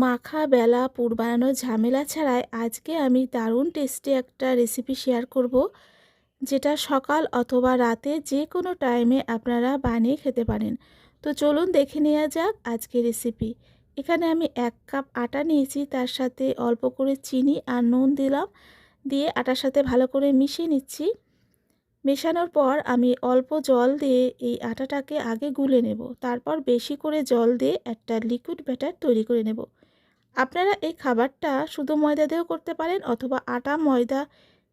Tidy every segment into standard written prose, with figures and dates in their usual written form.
মাখা বেলা পুর বানানোর ঝামেলা ছাড়াই আজকে আমি দারুণ টেস্টি একটা রেসিপি শেয়ার করব, যেটা সকাল অথবা রাতে যে কোনো টাইমে আপনারা বানিয়ে খেতে পারেন। তো চলুন দেখে নেওয়া যাক আজকে রেসিপি। এখানে আমি 1 কাপ আটা নিয়েছি, তার সাথে অল্প করে চিনি আর নুন দিলাম, দিয়ে আটার সাথে ভালো করে মিশিয়ে নিচ্ছি। মেশানোর পর আমি অল্প জল দিয়ে এই আটাটাকে আগে গুলে নেব, তারপর বেশি করে জল দিয়ে একটা লিকুইড ব্যাটার তৈরি করে নেব। আপনারা এই খাবারটা শুধু ময়দা দিয়েও করতে পারেন অথবা আটা ময়দা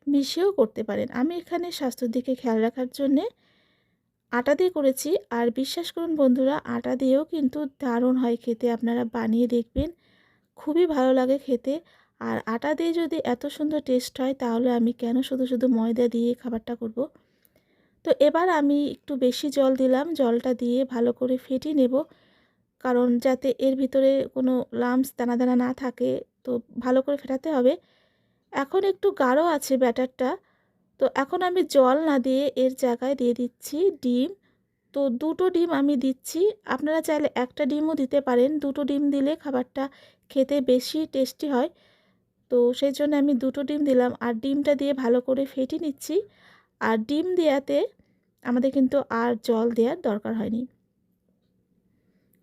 মিশিয়েও করতে পারেন। আমি এখানে স্বাস্থ্যের দিকে খেয়াল রাখার জন্যে আটা দিয়ে করেছি। আর বিশ্বাস করুন বন্ধুরা, আটা দিয়েও কিন্তু দারুণ হয় খেতে। আপনারা বানিয়ে দেখবেন, খুবই ভালো লাগে খেতে। আর আটা দিয়ে যদি এত সুন্দর টেস্ট হয়, তাহলে আমি কেন শুধু শুধু ময়দা দিয়ে খাবারটা করব। তো এবার আমি একটু বেশি জল দিলাম, জলটা দিয়ে ভালো করে ফেটিয়ে নেব, কারণ যাতে এর ভিতরে কোনো লাম্পস দানা দানা না থাকে। তো ভালো করে ফেটাতে হবে। এখন একটু গাঢ় আছে ব্যাটারটা। তো এখন আমি জল না দিয়ে এর জায়গায় দিয়ে দিচ্ছি ডিম। তো 2টো ডিম আমি দিচ্ছি। আপনারা চাইলে একটা ডিমও দিতে পারেন। 2টো ডিম দিলে খাবারটা খেতে বেশি টেস্টি হয়। তো সেই জন্য আমি 2টো ডিম দিলাম, আর ডিমটা দিয়ে ভালো করে ফেটিয়ে নিচ্ছি। আর ডিম দেওয়াতে আমাদের কিন্তু আর জল দেওয়ার দরকার হয়নি।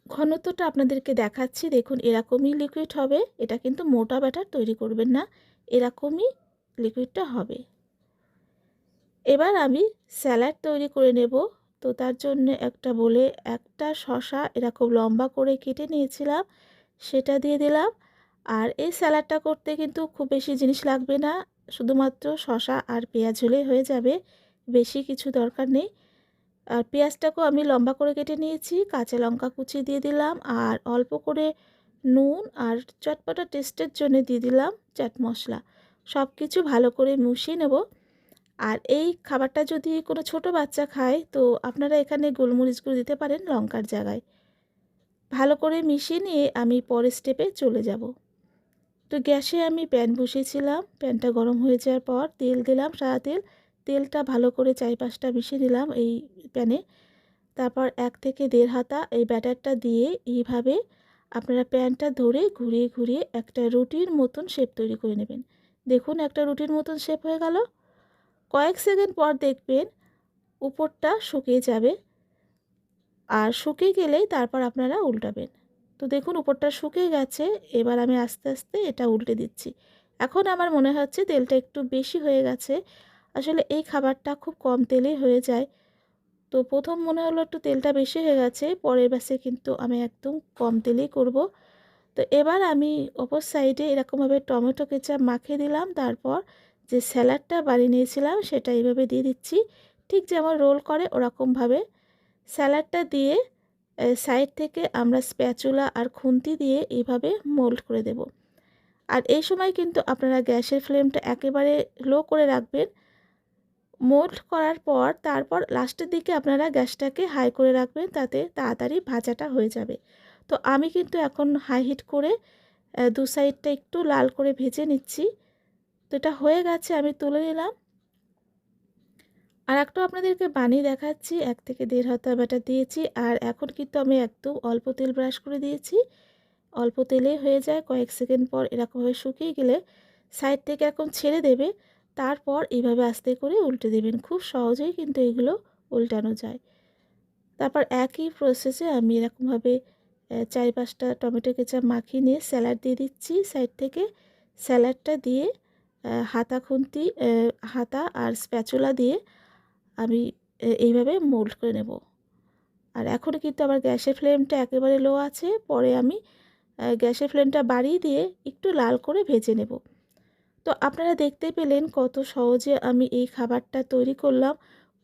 ঘনত্বটা আপনাদেরকে দেখাচ্ছি, দেখুন এরকমই লিকুইড হবে। এটা কিন্তু মোটা ব্যাটার তৈরি করবেন না, এরকমই লিকুইডটা হবে। এবার আমি স্যালাড তৈরি করে নেব। তো তার জন্য একটা বলে একটা শসা এরকম লম্বা করে কেটে নিয়েছিলাম, সেটা দিয়ে দিলাম। আর এই স্যালাডটা করতে কিন্তু খুব বেশি জিনিস লাগবে না, শুধুমাত্র শসা আর পেঁয়াজ হলেই হয়ে যাবে, বেশি কিছু দরকার নেই। আর পেঁয়াজটাকেও আমি লম্বা করে কেটে নিয়েছি, কাঁচা লঙ্কা কুচি দিয়ে দিলাম, আর অল্প করে নুন আর চটপটা টেস্টের জন্য দিয়ে দিলাম চাট মশলা। সব কিছু ভালো করে মিশিয়ে নেব। আর এই খাবারটা যদি কোনো ছোট বাচ্চা খায়, তো আপনারা এখানে গোলমরিচ গুঁড়ো দিতে পারেন লঙ্কার জায়গায়। ভালো করে মিশিয়ে নিয়ে আমি পরের স্টেপে চলে যাব। তো গ্যাসে আমি প্যান বসিয়েছিলাম, প্যানটা গরম হয়ে যাওয়ার পর তেল দিলাম, সাদা তেল। তেলটা ভালো করে চারিপাশটা মিশিয়ে দিলাম এই প্যানে। তারপর 1 থেকে 1.5 হাতা এই ব্যাটারটা দিয়ে এইভাবে আপনারা প্যানটা ধরে ঘুরিয়ে ঘুরিয়ে একটা রুটির মতন শেপ তৈরি করে নেবেন। দেখুন একটা রুটির মতন শেপ হয়ে গেল। কয়েক সেকেন্ড পর দেখবেন উপরটা শুকিয়ে যাবে, আর শুকিয়ে গেলেই তারপর আপনারা উল্টাবেন। তো দেখুন উপরটা শুকিয়ে গেছে। এবার আমি আস্তে আস্তে এটা উল্টে দিচ্ছি। এখন আমার মনে হচ্ছে তেলটা একটু বেশি হয়ে গেছে। আসলে এই খাবারটা খুব কম তেলেই হয়ে যায়। তো প্রথম মনে হলো একটু তেলটা বেশি হয়ে গেছে, পরের ব্যাচে কিন্তু আমি একদম কম তেলেই করব। তো এবার আমি অপর সাইডে এরকমভাবে টমেটো কেচাপ মাখিয়ে দিলাম। তারপর যে স্যালাডটা বানিয়ে নিয়েছিলাম সেটা এইভাবে দিয়ে দিচ্ছি, ঠিক যেমন রোল করে ওরকমভাবে। স্যালাডটা দিয়ে সাইড থেকে আমরা স্প্যাচুলা আর খুন্তি দিয়ে এইভাবে মোল্ড করে দেব। আর এই সময় কিন্তু আপনারা গ্যাসের ফ্লেমটা একেবারে লো করে রাখবেন। মোল্ড করার পর তারপর লাস্টের দিকে আপনারা গ্যাসটাকে হাই করে রাখবেন, তাতে তাড়াতাড়ি ভাজাটা হয়ে যাবে। তো আমি কিন্তু এখন হাই হিট করে দু সাইডটা একটু লাল করে ভেজে নিচ্ছি। তো এটা হয়ে গেছে, আমি তুলে নিলাম। আর একটা আপনাদেরকে বানিয়ে দেখাচ্ছি। 1 থেকে 1.5 হাতা ব্যাটার দিয়েছি, আর এখন কিন্তু আমি একদম অল্প তেল ব্রাশ করে দিয়েছি। অল্প তেলেই হয়ে যায়। কয়েক সেকেন্ড পর এরকমভাবে শুকিয়ে গেলে সাইড থেকে এরকম ছেড়ে দেবে। তারপর এইভাবে আস্তে করে উল্টে দেবেন। খুব সহজেই কিন্তু এগুলো উল্টানো যায়। তারপর একই প্রসেসে আমি এরকমভাবে 4-5টা টমেটো কেচাপ মাখিয়ে নিয়ে স্যালাড দিয়ে দিচ্ছি সাইড থেকে। স্যালাডটা দিয়ে হাতা খুন্তি হাতা আর স্প্যাচুলা দিয়ে আমি এইভাবে মোল্ড করে নেব। আর এখন কিন্তু আমার গ্যাসের ফ্লেমটা একেবারে লো আছে। পরে আমি গ্যাসের ফ্লেমটা বাড়িয়ে দিয়ে একটু লাল করে ভেজে নেব। তো আপনারা দেখতে পেলেন কত সহজে আমি এই খাবারটা তৈরি করলাম।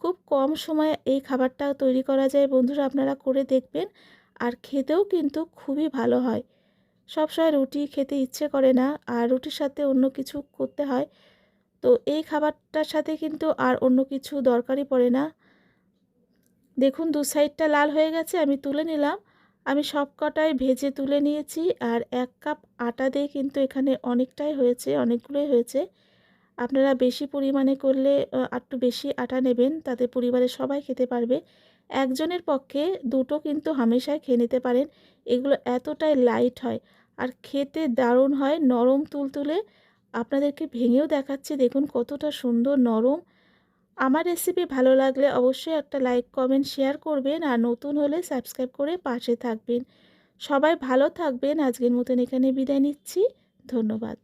খুব কম সময়ে এই খাবারটা তৈরি করা যায় বন্ধুরা, আপনারা করে দেখবেন। আর খেতেও কিন্তু খুবই ভালো হয়। সবসময় রুটি খেতে ইচ্ছে করে না, আর রুটির সাথে অন্য কিছু করতে হয়। তো এই খাবারটার সাথে কিন্তু আর অন্য কিছু দরকারই পড়ে না। দেখুন দু সাইডটা লাল হয়ে গেছে, আমি তুলে নিলাম। আমি সব কটাই ভেজে তুলে নিয়েছি। আর 1 কাপ আটা দিয়ে কিন্তু এখানে অনেকটাই হয়েছে, অনেকগুলোই হয়েছে। আপনারা বেশি পরিমাণে করলে একটু বেশি আটা নেবেন, তাতে পরিবারের সবাই খেতে পারবে। একজনের পক্ষে 2টো কিন্তু হামেশাই খেয়ে নিতে পারেন। এগুলো এতটাই লাইট হয়। আর খেতে দারুণ হয়, নরম তুলতুলে। আপনাদেরকে ভেঙেও দেখাচ্ছি, দেখুন কতটা সুন্দর নরম। আমার রেসিপি ভালো লাগলে অবশ্যই একটা লাইক কমেন্ট শেয়ার করবেন, আর নতুন হলে সাবস্ক্রাইব করে পাশে থাকবেন। সবাই ভালো থাকবেন। আজকের মতন এখানে বিদায় নিচ্ছি। ধন্যবাদ।